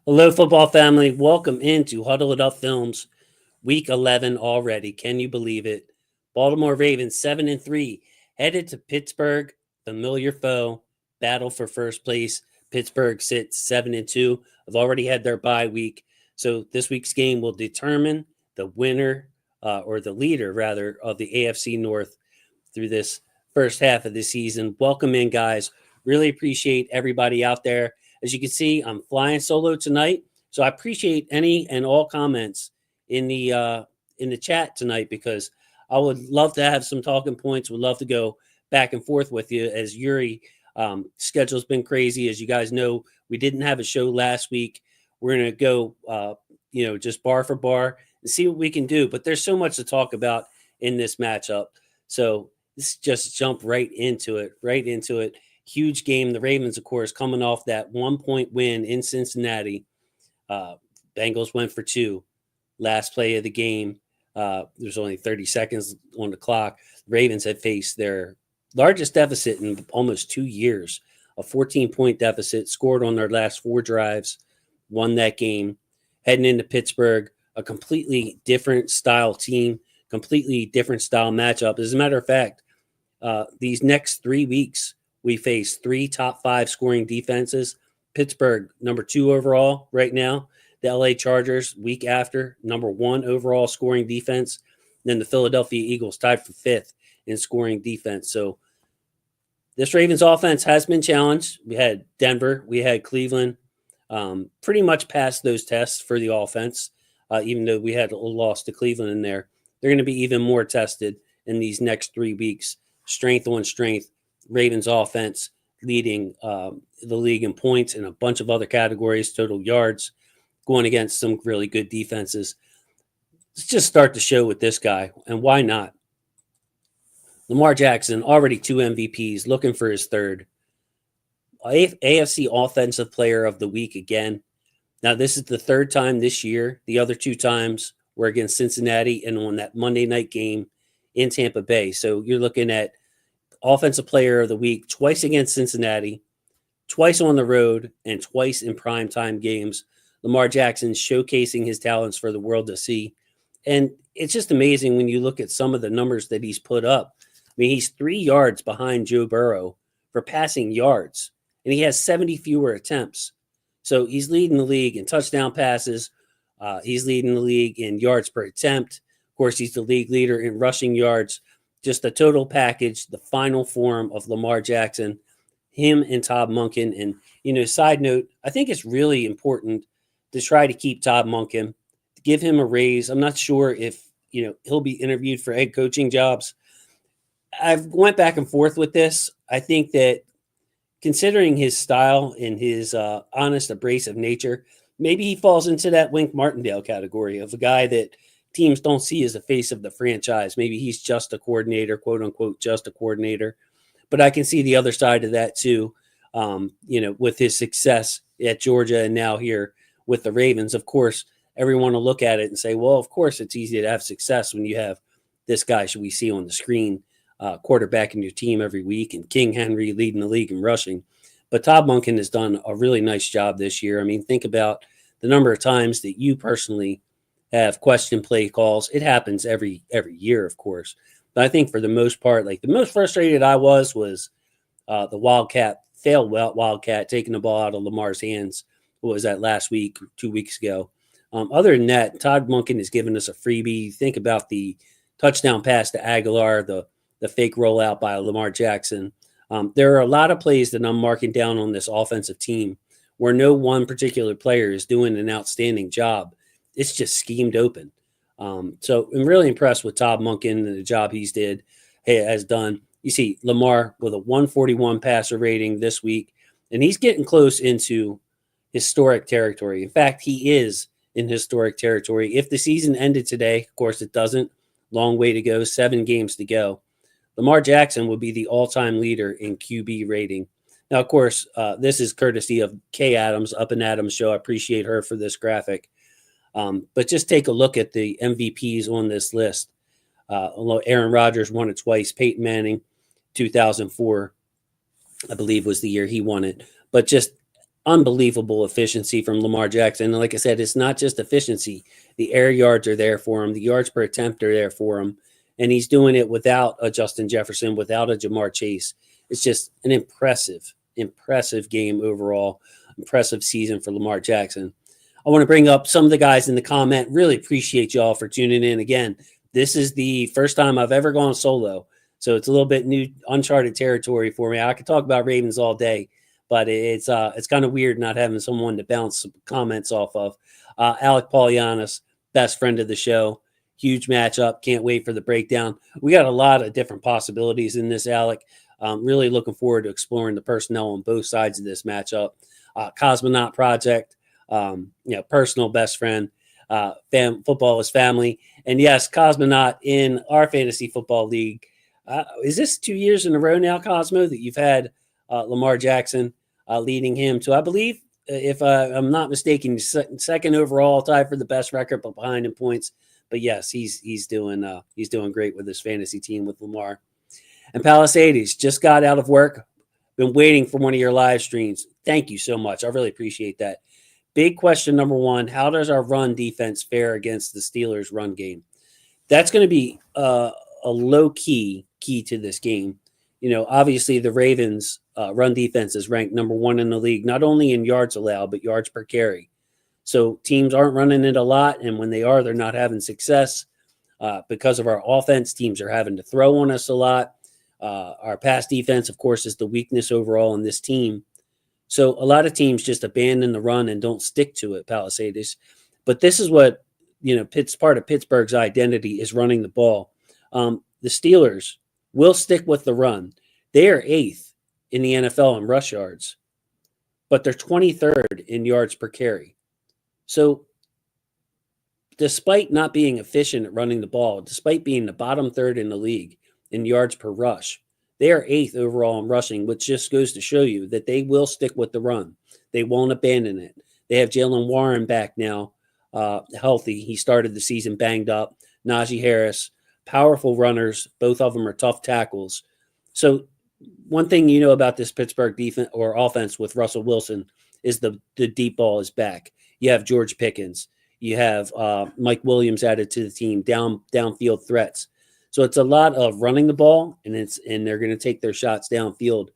Hello, football family. Welcome into Huddle It Up Films, Week 11 already. Can you believe it? Baltimore Ravens 7-3, headed to Pittsburgh, familiar foe, battle for first place. Pittsburgh sits 7-2. Have already had their bye week, so this week's game will determine the winner, or the leader rather, of the AFC North through this first half of the season. Welcome in, guys. Really appreciate everybody out there. As you can see, I'm flying solo tonight, so I appreciate any and all comments in the chat tonight because I would love to have some talking points. Would love to go back and forth with you as Yuri. Schedule's been crazy, as you guys know. We didn't have a show last week. We're gonna go, just bar for bar and see what we can do. But there's so much to talk about in this matchup, so let's just jump right into it. Right into it. Huge game. The Ravens, of course, coming off that 1-point win in Cincinnati. Bengals went for two. Last play of the game. There's only 30 seconds on the clock. The Ravens had faced their largest deficit in almost 2 years, a 14-point deficit, scored on their last 4 drives, won that game. Heading into Pittsburgh, a completely different style team, completely different style matchup. As a matter of fact, these next 3 weeks, we face 3 top 5 scoring defenses. Pittsburgh, number 2 overall right now. The LA Chargers, week after, number 1 overall scoring defense. And then the Philadelphia Eagles tied for 5th in scoring defense. So this Ravens offense has been challenged. We had Denver, we had Cleveland, pretty much passed those tests for the offense, even though we had a loss to Cleveland in there. They're going to be even more tested in these next 3 weeks. Strength on strength. Ravens offense leading the league in points and a bunch of other categories, total yards, going against some really good defenses. Let's just start the show with this guy, and why not? Lamar Jackson, already 2 MVPs, looking for his third. AFC Offensive Player of the Week again. Now, this is the 3rd time this year. The other 2 times were against Cincinnati and on that Monday night game in Tampa Bay. So you're looking at Offensive Player of the Week twice against Cincinnati, twice on the road, and twice in primetime games. Lamar Jackson showcasing his talents for the world to see. And it's just amazing when you look at some of the numbers that he's put up. I mean, he's 3 yards behind Joe Burrow for passing yards, and he has 70 fewer attempts. So he's leading the league in touchdown passes. He's leading the league in yards per attempt. Of course, he's the league leader in rushing yards. Just the total package, the final form of Lamar Jackson, him and Todd Monken. And, side note, I think it's really important to try to keep Todd Monken, to give him a raise. I'm not sure if, he'll be interviewed for head coaching jobs. I've went back and forth with this. I think that considering his style and his honest, abrasive nature, maybe he falls into that Wink Martindale category of a guy that teams don't see as the face of the franchise. Maybe he's just a coordinator, quote unquote, just a coordinator. But I can see the other side of that too, with his success at Georgia and now here with the Ravens. Of course, everyone will look at it and say, well, of course it's easy to have success when you have this guy, should we see on the screen, quarterback in your team every week, and King Henry leading the league in rushing. But Todd Monken has done a really nice job this year. I mean, think about the number of times that you personally have question play calls. It happens every year, of course. But I think for the most part, like the most frustrated I was the failed Wildcat taking the ball out of Lamar's hands. What was that, last week, 2 weeks ago? Other than that, Todd Monken has given us a freebie. Think about the touchdown pass to Aguilar, the fake rollout by Lamar Jackson. There are a lot of plays that I'm marking down on this offensive team where no one particular player is doing an outstanding job. It's just schemed open. So I'm really impressed with Todd Monken and the job has done. You see Lamar with a 141 passer rating this week, and he's getting close into historic territory. In fact, he is in historic territory. If the season ended today, of course it doesn't, long way to go, 7 games to go, Lamar Jackson would be the all-time leader in QB rating. Now, of course, this is courtesy of Kay Adams, Up and Adams Show. I appreciate her for this graphic. But just take a look at the MVPs on this list. Although Aaron Rodgers won it twice, Peyton Manning, 2004, I believe, was the year he won it. But just unbelievable efficiency from Lamar Jackson. And like I said, it's not just efficiency. The air yards are there for him. The yards per attempt are there for him. And he's doing it without a Justin Jefferson, without a Jamar Chase. It's just an impressive game overall. Impressive season for Lamar Jackson. I want to bring up some of the guys in the comment. Really appreciate y'all for tuning in. Again, this is the first time I've ever gone solo. So it's a little bit new, uncharted territory for me. I could talk about Ravens all day, but it's kind of weird not having someone to bounce some comments off of. Alec Polianis, best friend of the show. Huge matchup. Can't wait for the breakdown. We got a lot of different possibilities in this, Alec. Really looking forward to exploring the personnel on both sides of this matchup. Cosmonaut Project, personal best friend. Football is family. And yes, Cosmonaut in our fantasy football league. Is this 2 years in a row now, Cosmo, that you've had Lamar Jackson leading him to, I believe, if I'm not mistaken, second overall, tied for the best record, but behind in points. But yes, he's doing great with his fantasy team with Lamar. And Palisades just got out of work. Been waiting for one of your live streams. Thank you so much. I really appreciate that. Big question number one: how does our run defense fare against the Steelers' run game? That's going to be a low key to this game. Obviously the Ravens run defense is ranked number one in the league, not only in yards allowed, but yards per carry. So teams aren't running it a lot. And when they are, they're not having success because of our offense. Teams are having to throw on us a lot. Our pass defense, of course, is the weakness overall in this team. So a lot of teams just abandon the run and don't stick to it, Palisades. But this is what, part of Pittsburgh's identity is running the ball. The Steelers will stick with the run. They are 8th in the NFL in rush yards, but they're 23rd in yards per carry. So despite not being efficient at running the ball, despite being the bottom third in the league in yards per rush, they are 8th overall in rushing, which just goes to show you that they will stick with the run. They won't abandon it. They have Jalen Warren back now, healthy. He started the season banged up. Najee Harris, powerful runners. Both of them are tough tackles. So one thing you know about this Pittsburgh defense or offense with Russell Wilson is the deep ball is back. You have George Pickens. You have Mike Williams added to the team, downfield threats. So it's a lot of running the ball, and they're going to take their shots downfield.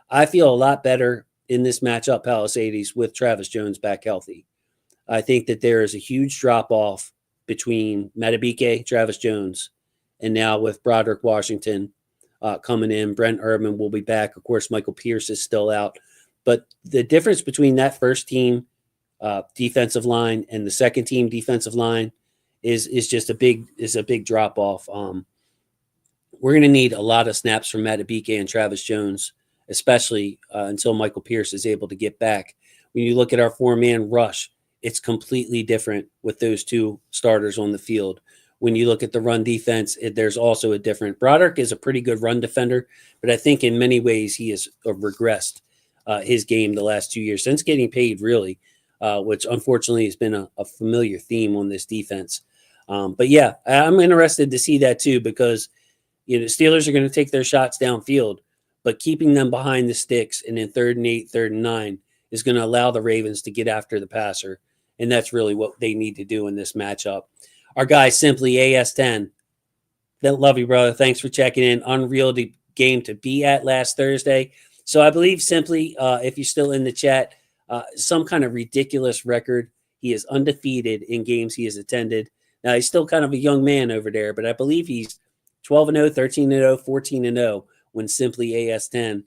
I feel a lot better in this matchup, Palisades, with Travis Jones back healthy. I think that there is a huge drop-off between Madubuike, Travis Jones, and now with Broderick Washington coming in. Brent Urban will be back. Of course, Michael Pierce is still out. But the difference between that first team defensive line and the second team defensive line is just a big drop-off. We're going to need a lot of snaps from Madubuike and Travis Jones, especially until Michael Pierce is able to get back. When you look at our four-man rush, it's completely different with those two starters on the field. When you look at the run defense, there's also a different. Broderick is a pretty good run defender, but I think in many ways he has regressed his game the last 2 years since getting paid, really, which unfortunately has been a familiar theme on this defense. But yeah, I'm interested to see that too, because Steelers are going to take their shots downfield, but keeping them behind the sticks and in 3rd and 8, 3rd and 9 is going to allow the Ravens to get after the passer. And that's really what they need to do in this matchup. Our guy, Simply AS10. Love you, brother. Thanks for checking in. Unreal game to be at last Thursday. So I believe Simply, if you're still in the chat, some kind of ridiculous record. He is undefeated in games he has attended. Now, he's still kind of a young man over there, but I believe he's 12-0, 13-0, 14-0 when Simply AS10,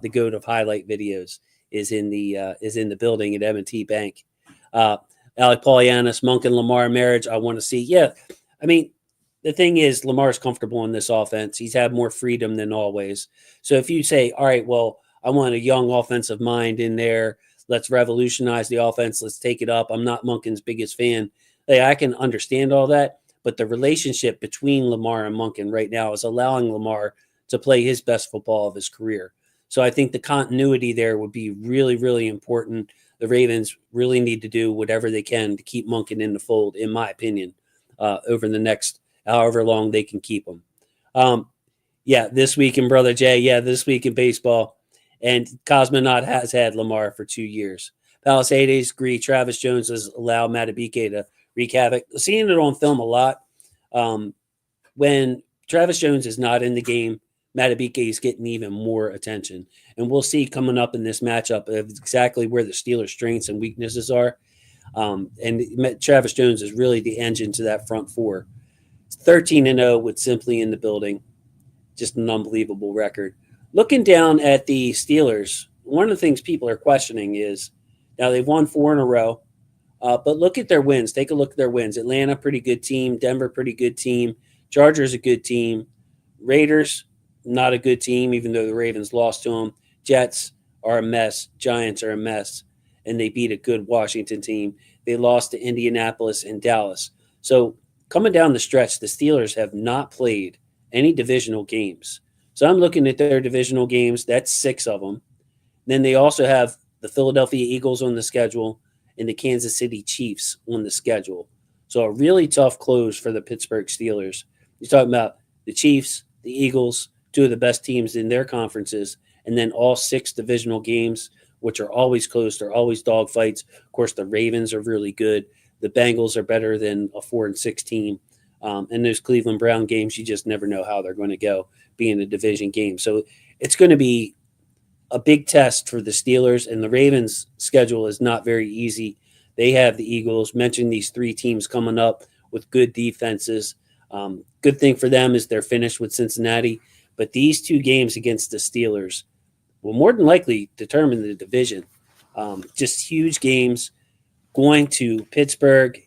the GOAT of highlight videos, is in the building at M&T Bank. Alec Polianis, Monk and Lamar marriage, I want to see. Yeah, I mean, the thing is, Lamar's comfortable in this offense. He's had more freedom than always. So if you say, all right, well, I want a young offensive mind in there. Let's revolutionize the offense. Let's take it up. I'm not Monken's biggest fan. Hey, I can understand all that, but the relationship between Lamar and Monken right now is allowing Lamar to play his best football of his career. So I think the continuity there would be really, really important. The Ravens really need to do whatever they can to keep Monken in the fold, in my opinion, over the next however long they can keep him. This week in Brother Jay. Yeah, this week in baseball. And Cosmonaut has had Lamar for 2 years. Palisades agree Travis Jones has allowed Matabike to wreak havoc. Seeing it on film a lot, um, when Travis Jones is not in the game, Matabike is getting even more attention. And we'll see coming up in this matchup of exactly where the Steelers' strengths and weaknesses are. And Travis Jones is really the engine to that front four. 13-0 with Simply in the building. Just an unbelievable record. Looking down at the Steelers, one of the things people are questioning is now they've won 4 in a row, but look at their wins. Take a look at their wins. Atlanta, pretty good team. Denver, pretty good team. Chargers, a good team. Raiders, not a good team, even though the Ravens lost to them. Jets are a mess. Giants are a mess. And they beat a good Washington team. They lost to Indianapolis and Dallas. So coming down the stretch, the Steelers have not played any divisional games. So I'm looking at their divisional games. That's 6 of them. Then they also have the Philadelphia Eagles on the schedule and the Kansas City Chiefs on the schedule. So a really tough close for the Pittsburgh Steelers. You're talking about the Chiefs, the Eagles, 2 of the best teams in their conferences, and then all 6 divisional games, which are always close. They're always dogfights. Of course, the Ravens are really good. The Bengals are better than a 4-6 team. And those Cleveland Brown games, you just never know how they're going to go, being a division game. So it's going to be a big test for the Steelers, and the Ravens' schedule is not very easy. They have the Eagles. Mentioned these 3 teams coming up with good defenses. Good thing for them is they're finished with Cincinnati. But these 2 games against the Steelers will more than likely determine the division. Just huge games. Going to Pittsburgh.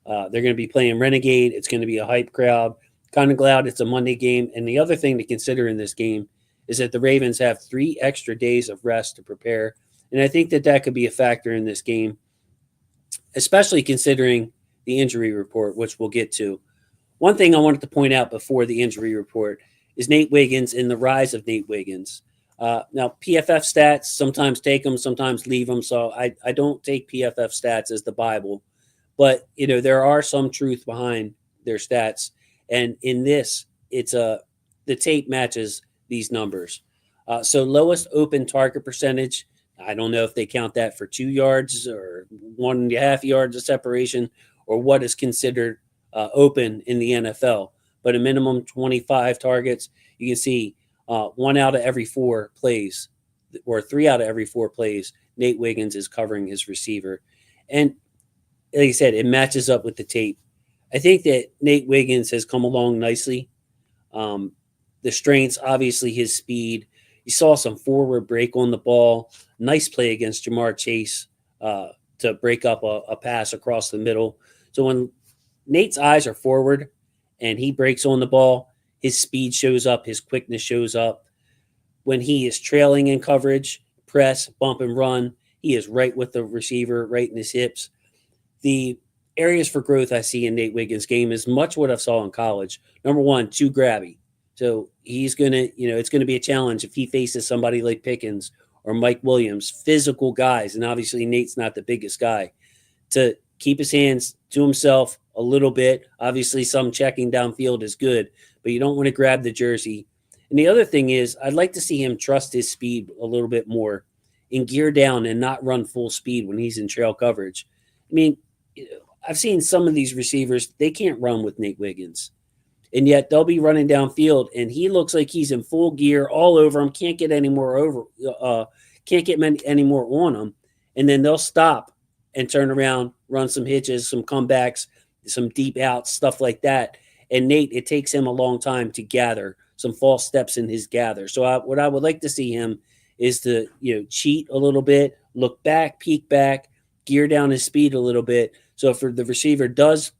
They're going to be playing Renegade. It's going to be a hype crowd. Kind of glad it's a Monday game. And the other thing to consider in this game is that the Ravens have 3 extra days of rest to prepare. And I think that that could be a factor in this game, especially considering the injury report, which we'll get to. One thing I wanted to point out before the injury report is Nate Wiggins and the rise of Nate Wiggins. Now, PFF stats, sometimes take them, sometimes leave them. So I don't take PFF stats as the Bible. But, there are some truth behind their stats. And in this, it's the tape matches these numbers. So lowest open target percentage, I don't know if they count that for 2 yards or 1.5 yards of separation or what is considered open in the NFL. But a minimum 25 targets, you can see 1 out of every 4 plays or 3 out of every 4 plays, Nate Wiggins is covering his receiver. And like I said, it matches up with the tape. I think that Nate Wiggins has come along nicely. The strengths, obviously his speed. You saw some forward break on the ball. Nice play against Jamar Chase to break up a pass across the middle. So when Nate's eyes are forward and he breaks on the ball, his speed shows up, his quickness shows up. When he is trailing in coverage, press, bump, and run, he is right with the receiver, right in his hips. The areas for growth I see in Nate Wiggins' game is much what I saw in college. Number 1, too grabby. So he's going to, it's going to be a challenge if he faces somebody like Pickens or Mike Williams, physical guys. And obviously Nate's not the biggest guy, to keep his hands to himself a little bit. Obviously some checking downfield is good, but you don't want to grab the jersey. And the other thing is I'd like to see him trust his speed a little bit more and gear down and not run full speed when he's in trail coverage. I mean, I've seen some of these receivers, they can't run with Nate Wiggins. And yet they'll be running downfield, and he looks like he's in full gear all over him. Can't get any more any more on him. And then they'll stop and turn around, run some hitches, some comebacks, some deep outs, stuff like that. And Nate, it takes him a long time to gather, some false steps in his gather. So what I would like to see him is to cheat a little bit, look back, peek back, gear down his speed a little bit. So if the receiver does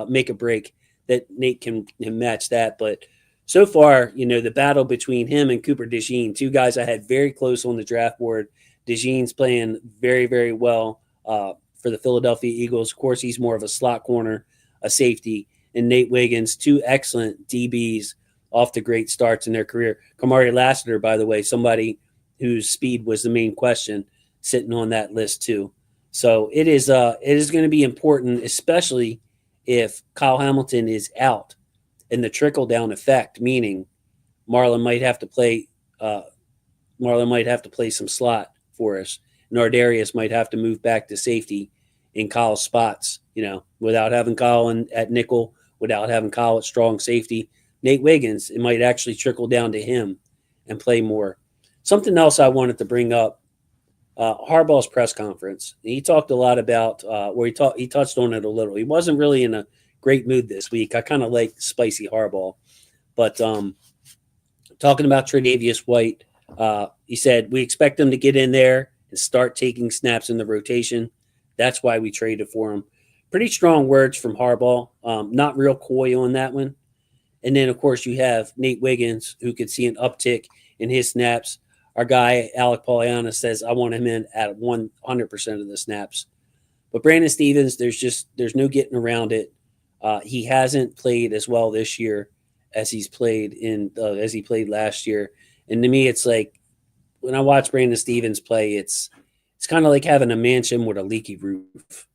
make a break, that Nate can match that. But so far, the battle between him and Cooper DeJean, 2 guys I had very close on the draft board. DeJean's playing very, very well for the Philadelphia Eagles. Of course, he's more of a slot corner, a safety. And Nate Wiggins, 2 excellent DBs off to great starts in their career. Kamari Lassiter, by the way, somebody whose speed was the main question, sitting on that list too. So it is going to be important, especially if Kyle Hamilton is out, and the trickle-down effect, meaning Marlon might have to play some slot for us. Nardarius might have to move back to safety in Kyle's spots, without having Kyle at nickel, without having Kyle at strong safety. Nate Wiggins, it might actually trickle down to him and play more. Something else I wanted to bring up, Harbaugh's press conference. He talked a lot about he touched on it a little. He wasn't really in a great mood this week. I kind of like spicy Harbaugh, but talking about Tre'Davious White, he said we expect him to get in there and start taking snaps in the rotation. That's why we traded for him. Pretty strong words from Harbaugh. Not real coy on that one. And then, of course, you have Nate Wiggins, who could see an uptick in his snaps. Our guy, Alec Poliana, says, I want him in at 100% of the snaps. But Brandon Stephens, there's no getting around it. He hasn't played as well this year as he played last year. And to me, it's like when I watch Brandon Stephens play, it's kind of like having a mansion with a leaky roof.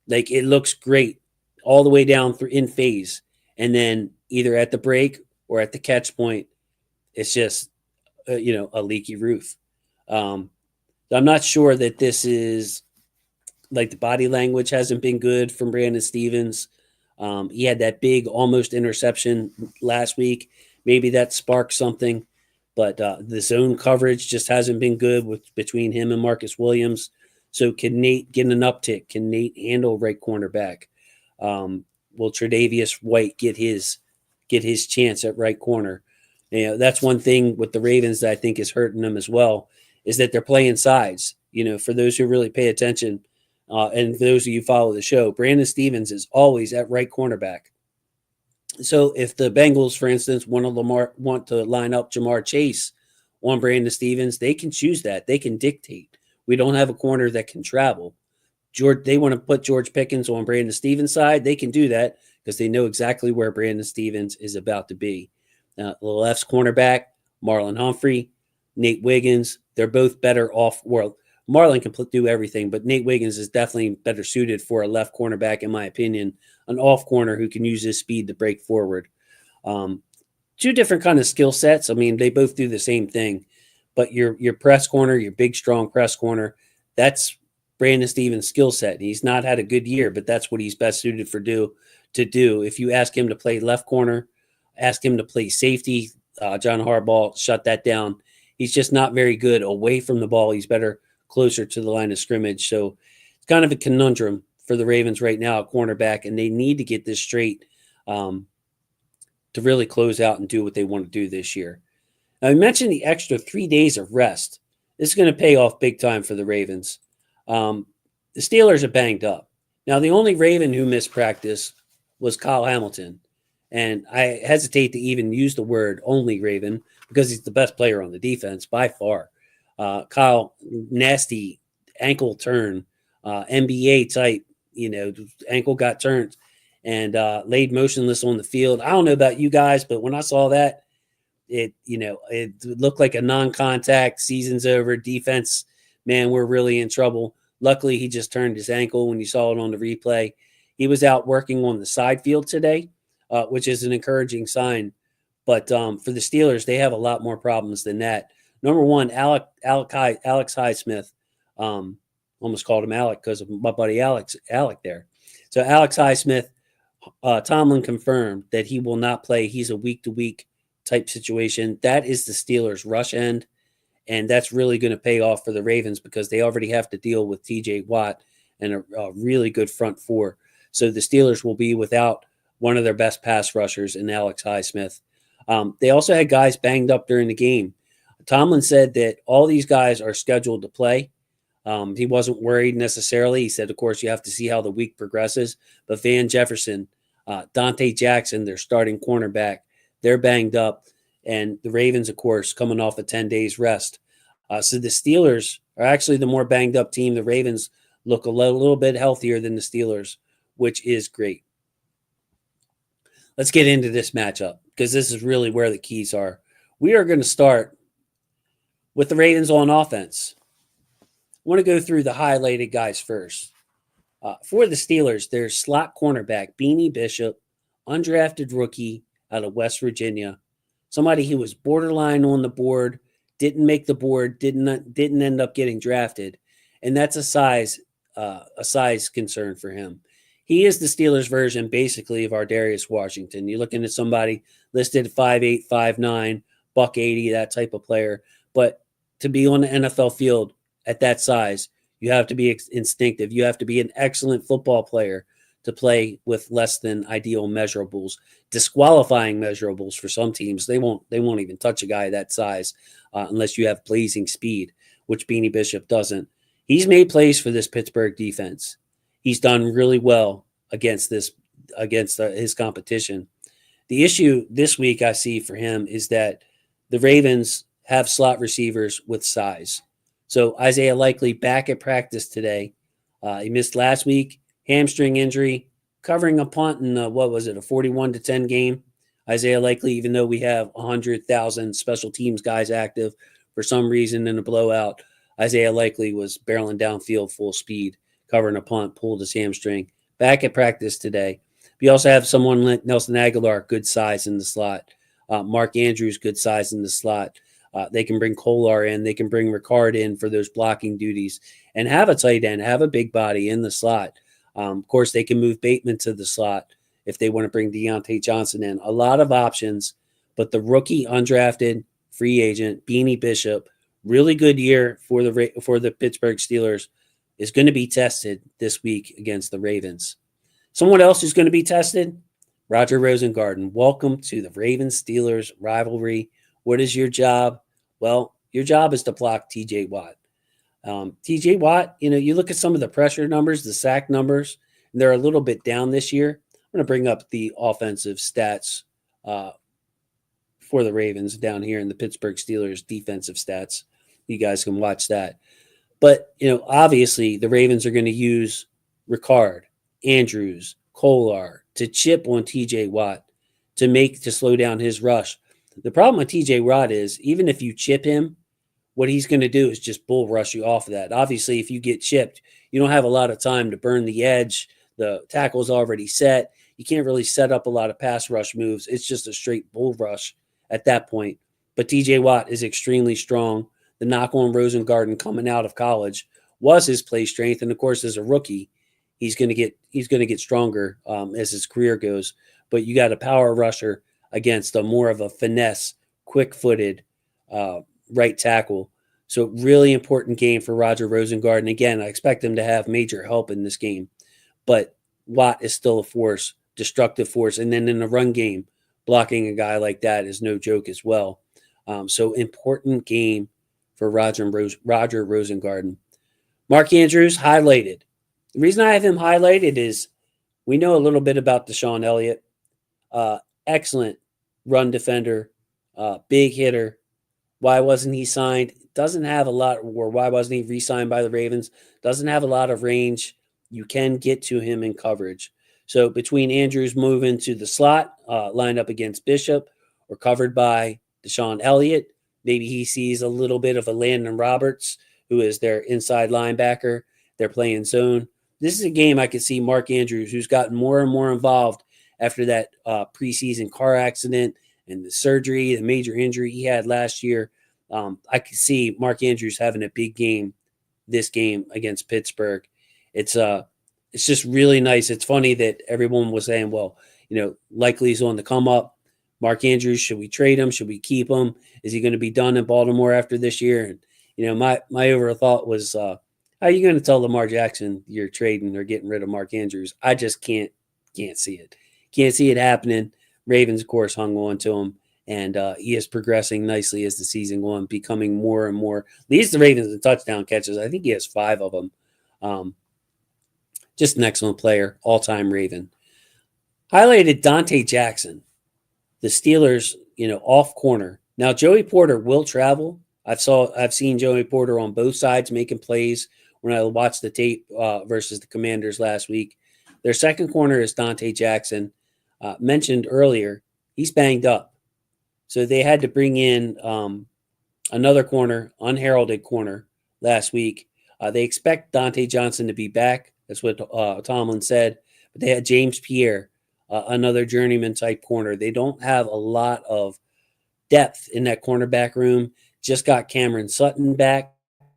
Like, it looks great all the way down through in phase. And then either at the break or at the catch point, it's just, a leaky roof. I'm not sure that this is like the body language hasn't been good from Brandon Stephens. He had that big almost interception last week. Maybe that sparked something, but the zone coverage just hasn't been good between him and Marcus Williams. So can Nate get an uptick? Can Nate handle right cornerback? Will Tre'Davious White get his chance at right corner? That's one thing with the Ravens that I think is hurting them as well, is that they're playing sides. For those who really pay attention, and for those of you who follow the show, Brandon Stephens is always at right cornerback. So if the Bengals, for instance, want to line up Jamar Chase on Brandon Stephens, they can choose that. They can dictate. We don't have a corner that can travel. They want to put George Pickens on Brandon Stephens' side. They can do that because they know exactly where Brandon Stephens is about to be. The left's cornerback, Marlon Humphrey, Nate Wiggins, they're both better off. Well, Marlon can do everything, but Nate Wiggins is definitely better suited for a left cornerback, in my opinion, an off corner who can use his speed to break forward. Two different kind of skill sets. I mean, they both do the same thing, but your press corner, your big, strong press corner, that's Brandon Stephens' skill set. He's not had a good year, but that's what he's best suited to do. If you ask him to play left corner, ask him to play safety, John Harbaugh shut that down. He's just not very good away from the ball. He's better closer to the line of scrimmage. So it's kind of a conundrum for the Ravens right now at cornerback, and they need to get this straight to really close out and do what they want to do this year. Now, I mentioned the extra 3 days of rest. This is going to pay off big time for the Ravens. The Steelers are banged up. Now, the only Raven who missed practice was Kyle Hamilton. And I hesitate to even use the word only Raven because he's the best player on the defense by far. Kyle, nasty ankle turn, NBA type, ankle got turned and laid motionless on the field. I don't know about you guys, but when I saw that, it looked like a non-contact, season's over, defense, man, we're really in trouble. Luckily, he just turned his ankle when you saw it on the replay. He was out working on the side field today, which is an encouraging sign. But for the Steelers, they have a lot more problems than that. Number one, Alex Highsmith, almost called him Alec because of my buddy Alec there. So Alex Highsmith, Tomlin confirmed that he will not play. He's a week-to-week type situation. That is the Steelers' rush end, and that's really going to pay off for the Ravens because they already have to deal with T.J. Watt and a really good front four. So the Steelers will be without one of their best pass rushers in Alex Highsmith. They also had guys banged up during the game. Tomlin said that all these guys are scheduled to play. He wasn't worried necessarily. He said, of course, you have to see how the week progresses. But Van Jefferson, Dante Jackson, their starting cornerback, they're banged up. And the Ravens, of course, coming off a 10 days rest. So the Steelers are actually the more banged up team. The Ravens look a little bit healthier than the Steelers, which is great. Let's get into this matchup because this is really where the keys are. We are going to start with the Ravens on offense. I want to go through the highlighted guys first. For the Steelers, there's slot cornerback Beanie Bishop, undrafted rookie out of West Virginia, somebody who was borderline on the board, didn't make the board, didn't end up getting drafted. and that's a size concern for him. He is the Steelers version, basically, of our Darius Washington. You're looking at somebody listed at 5'8", 5'9", buck 80, that type of player. But to be on the NFL field at that size, you have to be instinctive. You have to be an excellent football player to play with less than ideal measurables, disqualifying measurables for some teams. They won't even touch a guy that size unless you have blazing speed, which Beanie Bishop doesn't. He's made plays for this Pittsburgh defense. He's done really well against his competition. The issue this week I see for him is that the Ravens have slot receivers with size. So Isaiah Likely back at practice today. He missed last week, hamstring injury, covering a punt in a 41-10 game. Isaiah Likely, even though we have 100,000 special teams guys active for some reason in a blowout, Isaiah Likely was barreling downfield full speed, covering a punt, pulled his hamstring. Back at practice today. We also have someone like Nelson Aguilar, good size in the slot. Mark Andrews, good size in the slot. They can bring Kolar in. They can bring Ricard in for those blocking duties and have a tight end, have a big body in the slot. Of course, they can move Bateman to the slot if they want to bring Deontay Johnson in. A lot of options, but the rookie undrafted free agent, Beanie Bishop, really good year for the Pittsburgh Steelers, is going to be tested this week against the Ravens. Someone else who's going to be tested, Roger Rosengarten. Welcome to the Ravens-Steelers rivalry. What is your job? Well, your job is to block T.J. Watt. T.J. Watt, you look at some of the pressure numbers, the sack numbers, and they're a little bit down this year. I'm going to bring up the offensive stats for the Ravens down here in the Pittsburgh Steelers defensive stats. You guys can watch that. But, obviously the Ravens are going to use Ricard, Andrews, Kolar to chip on T.J. Watt to slow down his rush. The problem with T.J. Watt is even if you chip him, what he's going to do is just bull rush you off of that. Obviously, if you get chipped, you don't have a lot of time to burn the edge. The tackle's already set. You can't really set up a lot of pass rush moves. It's just a straight bull rush at that point. But T.J. Watt is extremely strong. The knock on Rosengarten coming out of college was his play strength, and of course, as a rookie, he's going to get stronger as his career goes. But you got a power rusher against a more of a finesse, quick-footed right tackle. So really important game for Roger Rosengarten. Again, I expect him to have major help in this game, but Watt is still a force, destructive force. And then in the run game, blocking a guy like that is no joke as well. So important game for Roger Rosengarten. Mark Andrews, highlighted. The reason I have him highlighted is we know a little bit about Deshaun Elliott. Excellent run defender, big hitter. Why wasn't he signed? Doesn't have a lot, or why wasn't he re-signed by the Ravens? Doesn't have a lot of range. You can get to him in coverage. So between Andrews moving to the slot, lined up against Bishop, or covered by Deshaun Elliott, maybe he sees a little bit of a Landon Roberts, who is their inside linebacker. They're playing zone. This is a game I could see Mark Andrews, who's gotten more and more involved after that preseason car accident and the surgery, the major injury he had last year. I could see Mark Andrews having a big game this game against Pittsburgh. It's just really nice. It's funny that everyone was saying, well, Likely he's on the come up. Mark Andrews, should we trade him? Should we keep him? Is he going to be done in Baltimore after this year? And, my overall thought was, how are you going to tell Lamar Jackson you're trading or getting rid of Mark Andrews? I just can't see it. Can't see it happening. Ravens, of course, hung on to him, and he is progressing nicely as the season goes on, becoming more and more. Leads the Ravens in touchdown catches. I think he has 5 of them. Just an excellent player, all-time Raven. Highlighted Dante Jackson, the Steelers, off corner. Now, Joey Porter will travel. I've seen Joey Porter on both sides making plays when I watched the tape versus the Commanders last week. Their second corner is Dante Jackson. Mentioned earlier, he's banged up. So they had to bring in another corner, unheralded corner, last week. They expect Dante Johnson to be back. That's what Tomlin said. But they had James Pierre, another journeyman-type corner. They don't have a lot of depth in that cornerback room. Just got Cameron Sutton back.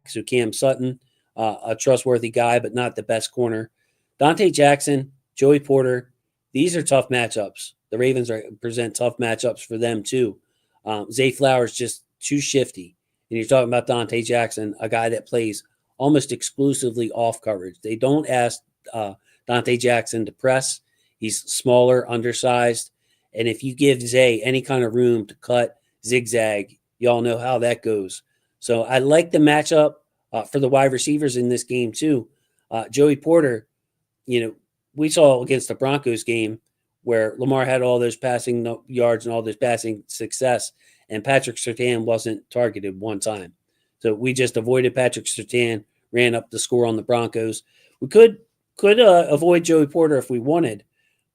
So Cam Sutton a trustworthy guy, but not the best corner. Dante Jackson, Joey Porter, these are tough matchups. The Ravens present tough matchups for them too. Zay Flowers just too shifty. And you're talking about Dante Jackson, a guy that plays almost exclusively off coverage. They don't ask Dante Jackson to press. He's smaller, undersized. And if you give Zay any kind of room to cut, zigzag, y'all know how that goes. So I like the matchup for the wide receivers in this game too. Joey Porter, we saw against the Broncos game where Lamar had all those passing yards and all this passing success, and Patrick Surtain wasn't targeted one time. So we just avoided Patrick Surtain, ran up the score on the Broncos. We could avoid Joey Porter if we wanted,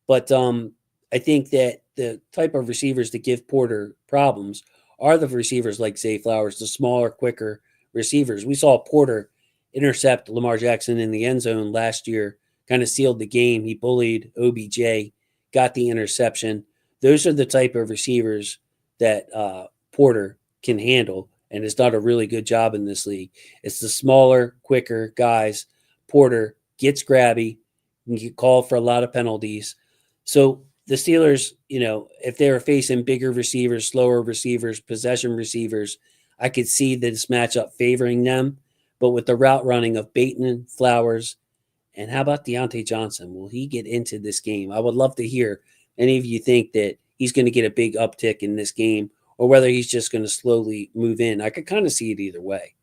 but I think that the type of receivers that give Porter problems are the receivers like Zay Flowers, the smaller, quicker receivers. We saw Porter intercept Lamar Jackson in the end zone last year, kind of sealed the game. He bullied OBJ, got the interception. Those are the type of receivers that Porter can handle and has done a really good job in this league. It's the smaller, quicker guys. Porter gets grabby, can get called for a lot of penalties. So the Steelers, if they were facing bigger receivers, slower receivers, possession receivers, I could see this matchup favoring them. But with the route running of Bateman, Flowers, and how about Deontay Johnson? Will he get into this game? I would love to hear any of you think that he's going to get a big uptick in this game or whether he's just going to slowly move in. I could kind of see it either way.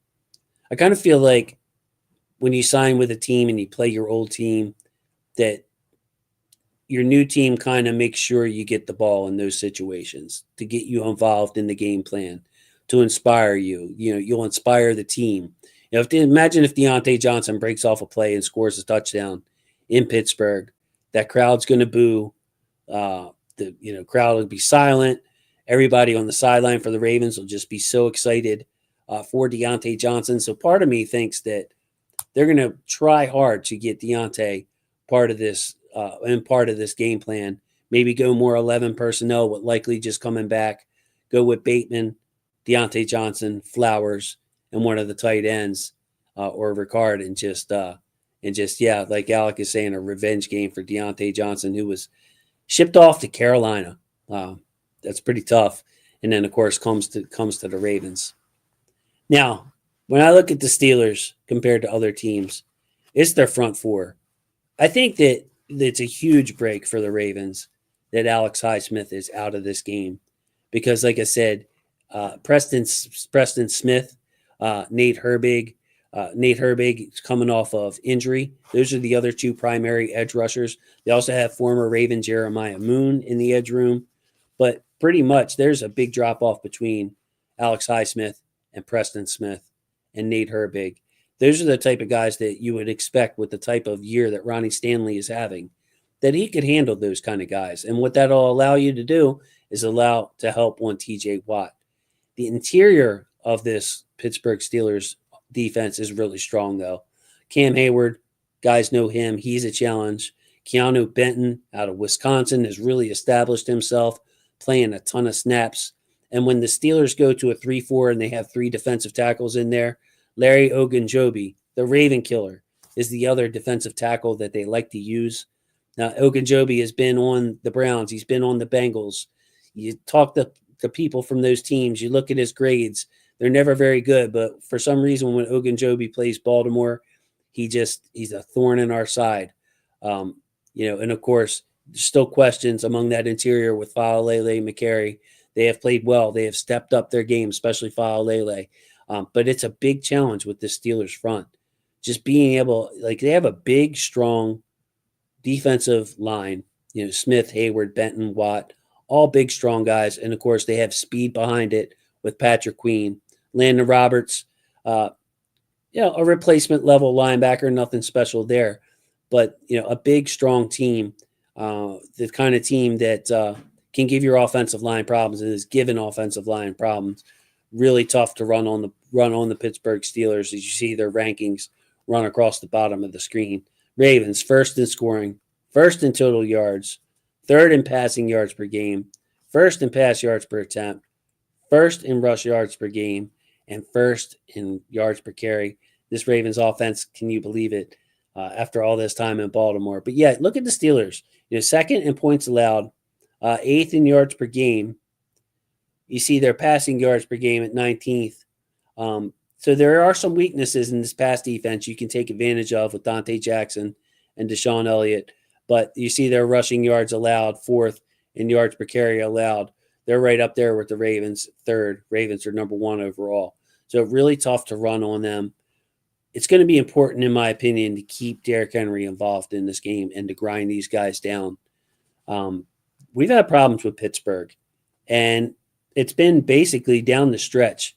I kind of feel like when you sign with a team and you play your old team, that your new team kind of makes sure you get the ball in those situations to get you involved in the game plan, to inspire you. You'll inspire the team. Imagine if Deontay Johnson breaks off a play and scores a touchdown in Pittsburgh, that crowd's going to boo. The crowd will be silent. Everybody on the sideline for the Ravens will just be so excited for Deontay Johnson. So part of me thinks that they're going to try hard to get Deontay part of this game plan. Maybe go more 11 personnel, but likely just coming back. Go with Bateman, Deontay Johnson, Flowers, and one of the tight ends or Ricard, and just like Alec is saying, a revenge game for Deontay Johnson, who was shipped off to Carolina. That's pretty tough. And then, of course, comes to the Ravens. Now, when I look at the Steelers compared to other teams, it's their front four. I think that it's a huge break for the Ravens that Alex Highsmith is out of this game because, like I said, Preston Smith, Nate Herbig. Nate Herbig is coming off of injury. Those are the other two primary edge rushers. They also have former Raven Jeremiah Moon in the edge room. But pretty much there's a big drop-off between Alex Highsmith and Preston Smith and Nate Herbig. Those are the type of guys that you would expect with the type of year that Ronnie Stanley is having, that he could handle those kind of guys. And what that'll allow you to do is allow to help one TJ Watt. The interior of this Pittsburgh Steelers defense is really strong, though. Cam Hayward, guys know him. He's a challenge. Keanu Benton out of Wisconsin has really established himself, playing a ton of snaps. And when the Steelers go to a 3-4 and they have three defensive tackles in there, Larry Ogunjobi, the Raven Killer, is the other defensive tackle that they like to use. Now, Ogunjobi has been on the Browns. He's been on the Bengals. You talk to people from those teams. You look at his grades. They're never very good. But for some reason, when Ogunjobi plays Baltimore, he's a thorn in our side. And of course, there's still questions among that interior with Faalele, McCary. They have played well. They have stepped up their game, especially Faalele. But it's a big challenge with the Steelers front. Just being able, they have a big, strong defensive line. Smith, Hayward, Benton, Watt, all big, strong guys. And, of course, they have speed behind it with Patrick Queen. Landon Roberts, a replacement level linebacker, nothing special there. But, a big, strong team, the kind of team that can give your offensive line problems and is given offensive line problems. Really tough to run on the Pittsburgh Steelers as you see their rankings run across the bottom of the screen. Ravens, first in scoring, first in total yards, third in passing yards per game, first in pass yards per attempt, first in rush yards per game, and first in yards per carry. this Ravens offense. Can you believe it? After all this time in Baltimore. But yeah, look at the Steelers. Second in points allowed, eighth in yards per game. You see their passing yards per game at 19th. So there are some weaknesses in this pass defense you can take advantage of with Dante Jackson and Deshaun Elliott. But you see their rushing yards allowed, fourth, and yards per carry allowed. They're right up there with the Ravens, third. Ravens are number one overall. So really tough to run on them. It's going to be important, in my opinion, to keep Derrick Henry involved in this game and to grind these guys down. We've had problems with Pittsburgh, and it's been basically down the stretch.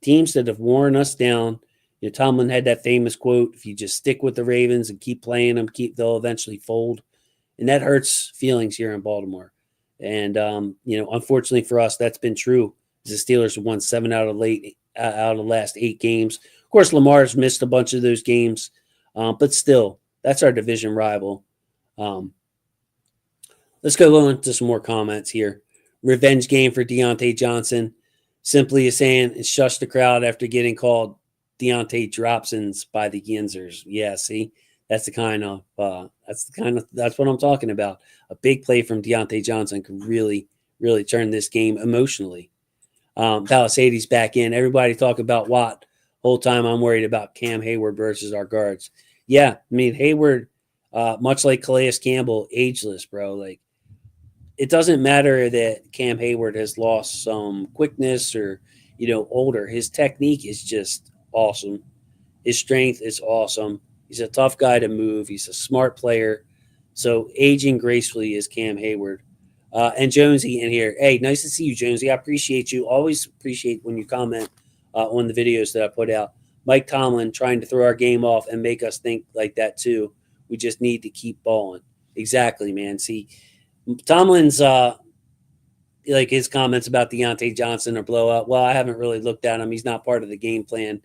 Teams that have worn us down. Tomlin had that famous quote, if you just stick with the Ravens and keep playing them, they'll eventually fold. And that hurts feelings here in Baltimore. And, unfortunately for us, that's been true. The Steelers have won 7 out of the last 8 games. Of course, Lamar's missed a bunch of those games, but still, that's our division rival. Let's go on to some more comments here. Revenge game for Deontay Johnson. Simply is saying, shush the crowd after getting called Deontay Dropsons by the Yinzers. Yeah, see, that's what I'm talking about. A big play from Deontay Johnson could really, really turn this game emotionally. Palisades back in. Everybody talk about Watt. Whole time I'm worried about Cam Hayward versus our guards. Yeah, I mean, Hayward, much like Calais Campbell, ageless, bro. Like, it doesn't matter that Cam Hayward has lost some quickness or, older. His technique is just awesome. His strength is awesome. He's a tough guy to move. He's a smart player. So aging gracefully is Cam Hayward. And Jonesy in here. Hey, nice to see you, Jonesy. I appreciate you. Always appreciate when you comment on the videos that I put out. Mike Tomlin trying to throw our game off and make us think like that too. We just need to keep balling. Exactly, man. See, Tomlin's like his comments about Deontay Johnson or blowout. Well, I haven't really looked at him. He's not part of the game plan.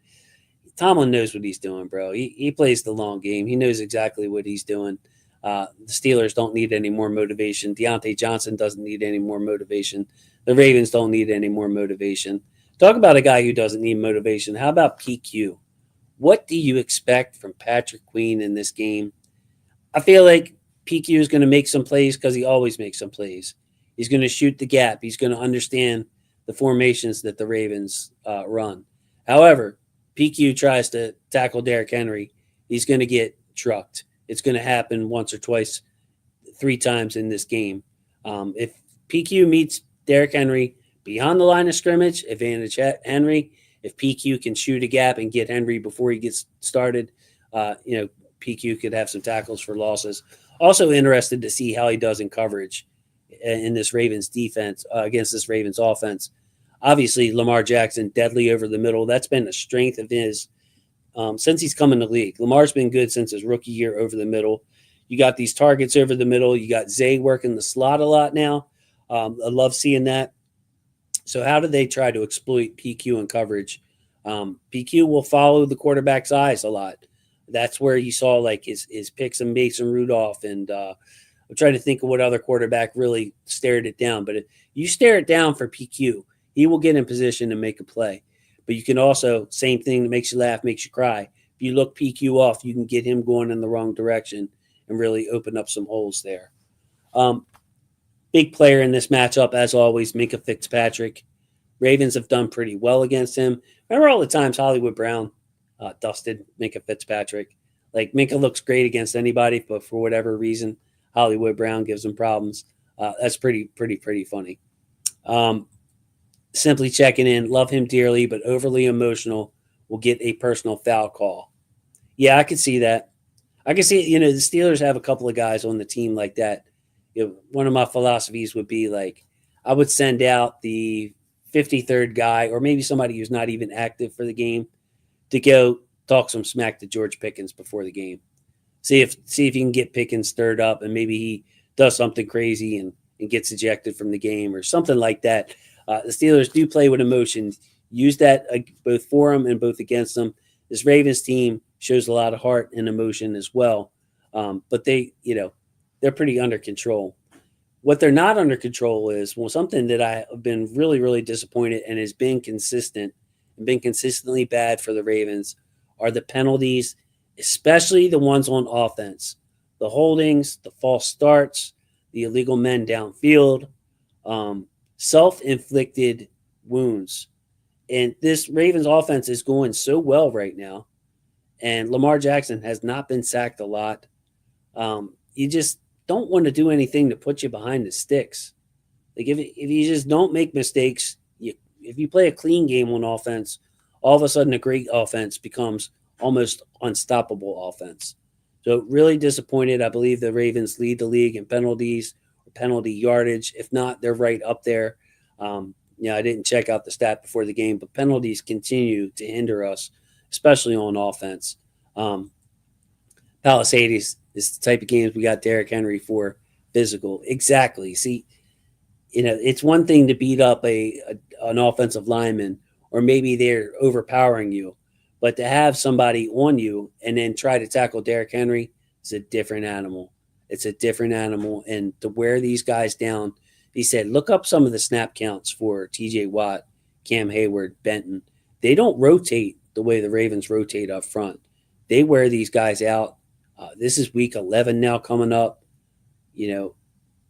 Tomlin knows what he's doing, bro. He plays the long game. He knows exactly what he's doing. The Steelers don't need any more motivation. Deontay Johnson doesn't need any more motivation. The Ravens don't need any more motivation. Talk about a guy who doesn't need motivation. How about PQ? What do you expect from Patrick Queen in this game? I feel like PQ is going to make some plays because he always makes some plays. He's going to shoot the gap. He's going to understand the formations that the Ravens run. However, PQ tries to tackle Derrick Henry, he's going to get trucked. It's going to happen once or twice, 3 times in this game. If PQ meets Derrick Henry beyond the line of scrimmage, advantage Henry. If PQ can shoot a gap and get Henry before he gets started, PQ could have some tackles for losses. Also interested to see how he does in coverage in this Ravens defense against this Ravens offense. Obviously, Lamar Jackson, deadly over the middle. That's been a strength of his since he's come in the league. Lamar's been good since his rookie year over the middle. You got these targets over the middle. You got Zay working the slot a lot now. I love seeing that. So how do they try to exploit PQ in coverage? PQ will follow the quarterback's eyes a lot. That's where you saw like his picks and Mason Rudolph. And I'm trying to think of what other quarterback really stared it down. But if you stare it down for PQ, he will get in position to make a play. But you can also, same thing that makes you laugh, makes you cry. If you look PQ off, you can get him going in the wrong direction and really open up some holes there. Big player in this matchup, as always, Minkah Fitzpatrick. Ravens have done pretty well against him. Remember all the times Hollywood Brown dusted Minkah Fitzpatrick? Like, Minkah looks great against anybody, but for whatever reason, Hollywood Brown gives him problems. That's pretty funny. Simply checking in. Love him dearly, but overly emotional. Will get a personal foul call. Yeah, I could see that. I can see, the Steelers have a couple of guys on the team like that. One of my philosophies would be like, I would send out the 53rd guy or maybe somebody who's not even active for the game to go talk some smack to George Pickens before the game. See if you can get Pickens stirred up and maybe he does something crazy and gets ejected from the game or something like that. The Steelers do play with emotions. Use that both for them and both against them. This Ravens team shows a lot of heart and emotion as well. But they're pretty under control. What they're not under control is, something that I have been really, really disappointed and has been consistent and been consistently bad for the Ravens are the penalties, especially the ones on offense. The holdings, the false starts, the illegal men downfield, self-inflicted wounds. And this Ravens offense is going so well right now. And Lamar Jackson has not been sacked a lot. You just don't want to do anything to put you behind the sticks. Like if you just don't make mistakes, if you play a clean game on offense, all of a sudden a great offense becomes almost unstoppable offense. So really disappointed. I believe the Ravens lead the league in penalties or penalty yardage. If not, they're right up there. I didn't check out the stat before the game, but penalties continue to hinder us, especially on offense. Palisades is the type of games we got Derrick Henry for. Physical. Exactly. See, it's one thing to beat up an offensive lineman, or maybe they're overpowering you, but to have somebody on you and then try to tackle Derrick Henry is a different animal. It's a different animal. And to wear these guys down, he said, look up some of the snap counts for TJ Watt, Cam Hayward, Benton. They don't rotate the way the Ravens rotate up front. They wear these guys out. This is week 11 now coming up.